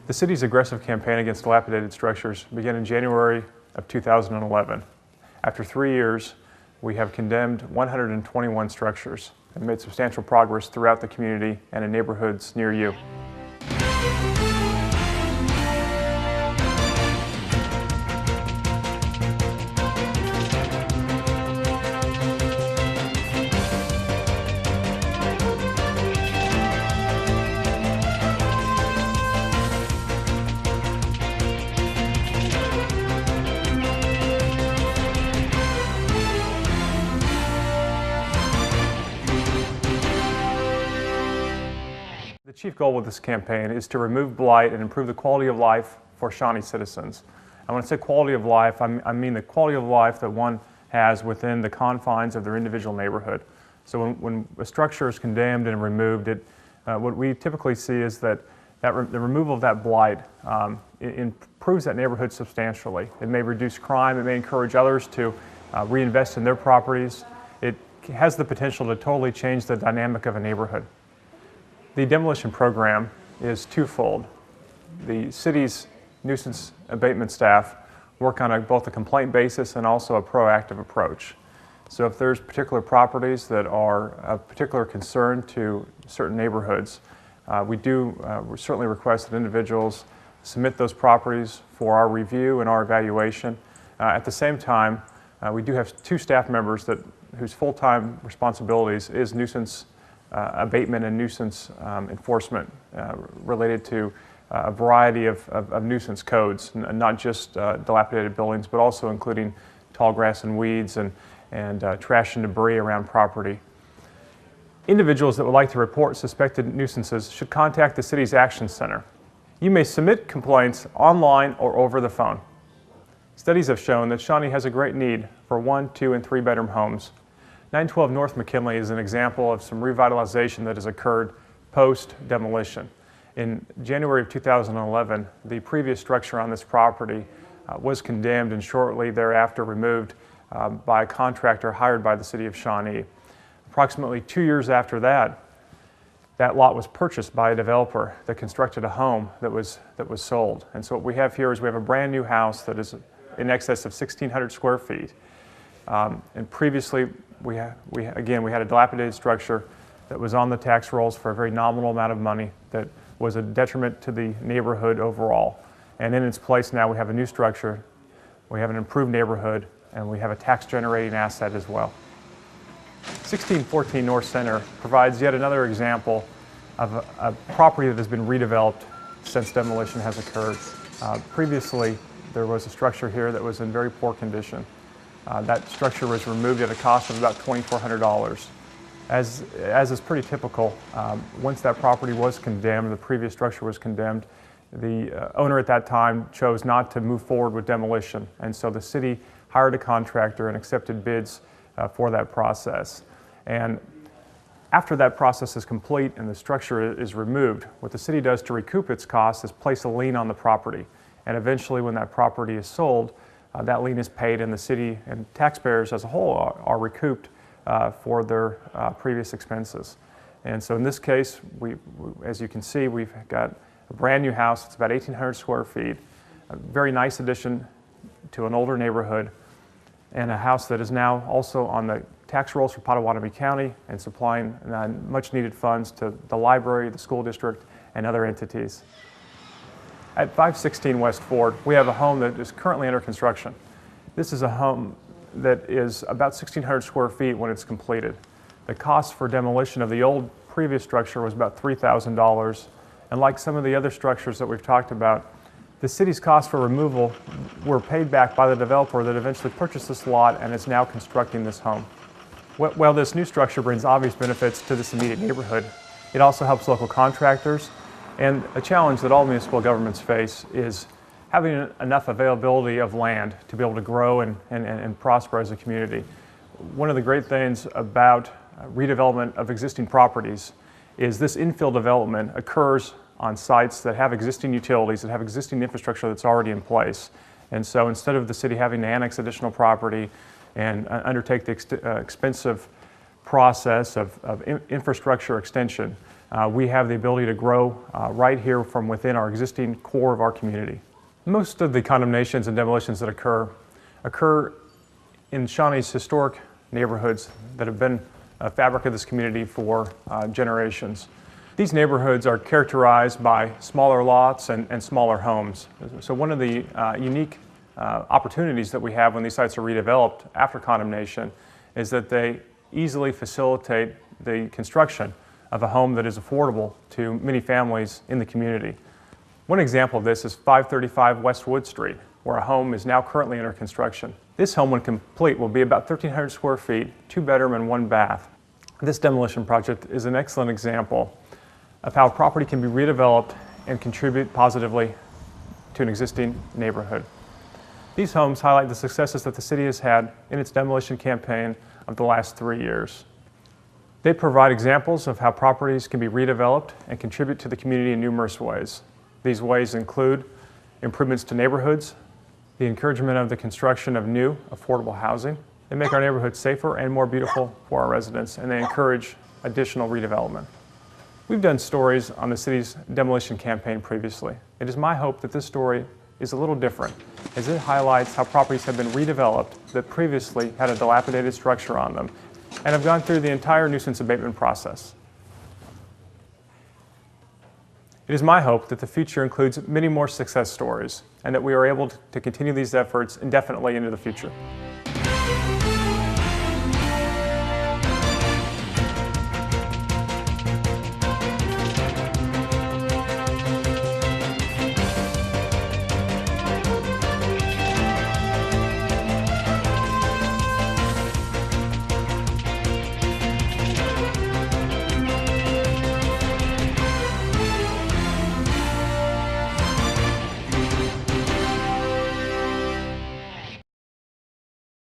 The city's aggressive campaign against dilapidated structures began in January of 2011. After 3 years, we have condemned 121 structures and made substantial progress throughout the community and in neighborhoods near you. The chief goal with this campaign is to remove blight and improve the quality of life for Shawnee citizens. And when I say quality of life, I mean the quality of life that one has within the confines of their individual neighborhood. So when a structure is condemned and removed, what we typically see is that the removal of that blight improves that neighborhood substantially. It may reduce crime, it may encourage others to reinvest in their properties. It has the potential to totally change the dynamic of a neighborhood. The demolition program is twofold. The city's nuisance abatement staff work on both a complaint basis and also a proactive approach. So if there's particular properties that are of particular concern to certain neighborhoods, we certainly request that individuals submit those properties for our review and our evaluation. At the same time, we do have 2 staff members whose full-time responsibilities is nuisance abatement and nuisance enforcement related to a variety of nuisance codes, not just dilapidated buildings, but also including tall grass and weeds and trash and debris around property. Individuals that would like to report suspected nuisances should contact the city's Action Center. You may submit complaints online or over the phone. Studies have shown that Shawnee has a great need for 1, 2, and 3-bedroom homes. 912 North McKinley is an example of some revitalization that has occurred post-demolition. In January of 2011, the previous structure on this property was condemned and shortly thereafter removed by a contractor hired by the city of Shawnee. Approximately 2 years after that lot was purchased by a developer that constructed a home that was sold. And so what we have here is we have a brand new house that is in excess of 1,600 square feet. And previously, we had a dilapidated structure that was on the tax rolls for a very nominal amount of money that was a detriment to the neighborhood overall. And in its place now we have a new structure, we have an improved neighborhood, and we have a tax-generating asset as well. 1614 North Center provides yet another example of a property that has been redeveloped since demolition has occurred. Previously, there was a structure here that was in very poor condition. That structure was removed at a cost of about $2,400. As is pretty typical, once that property was condemned, the previous structure was condemned, the owner at that time chose not to move forward with demolition, and so the city hired a contractor and accepted bids for that process. And after that process is complete and the structure is removed, what the city does to recoup its costs is place a lien on the property. And eventually when that property is sold, that lien is paid and the city and taxpayers as a whole are recouped for their previous expenses. And so in this case, as you can see, we've got a brand new house. It's about 1,800 square feet, a very nice addition to an older neighborhood, and a house that is now also on the tax rolls for Pottawatomie County and supplying much needed funds to the library, the school district, and other entities. At 516 West Ford, we have a home that is currently under construction. This is a home that is about 1,600 square feet when it's completed. The cost for demolition of the old previous structure was about $3,000. And like some of the other structures that we've talked about, the city's costs for removal were paid back by the developer that eventually purchased this lot and is now constructing this home. While this new structure brings obvious benefits to this immediate neighborhood, it also helps local contractors. And a challenge that all municipal governments face is having enough availability of land to be able to grow and prosper as a community. One of the great things about redevelopment of existing properties is this infill development occurs on sites that have existing utilities, that have existing infrastructure that's already in place. And so instead of the city having to annex additional property and undertake the expensive process of infrastructure extension, we have the ability to grow right here from within our existing core of our community. Most of the condemnations and demolitions that occur in Shawnee's historic neighborhoods that have been a fabric of this community for generations. These neighborhoods are characterized by smaller lots and smaller homes. So one of the unique opportunities that we have when these sites are redeveloped after condemnation is that they easily facilitate the construction of a home that is affordable to many families in the community. One example of this is 535 West Wood Street, where a home is now currently under construction. This home, when complete, will be about 1,300 square feet, 2-bedroom and 1 bath. This demolition project is an excellent example of how property can be redeveloped and contribute positively to an existing neighborhood. These homes highlight the successes that the city has had in its demolition campaign of the last 3 years. They provide examples of how properties can be redeveloped and contribute to the community in numerous ways. These ways include improvements to neighborhoods, the encouragement of the construction of new, affordable housing. They make our neighborhoods safer and more beautiful for our residents, and they encourage additional redevelopment. We've done stories on the city's demolition campaign previously. It is my hope that this story is a little different, as it highlights how properties have been redeveloped that previously had a dilapidated structure on them and have gone through the entire nuisance abatement process. It is my hope that the future includes many more success stories and that we are able to continue these efforts indefinitely into the future.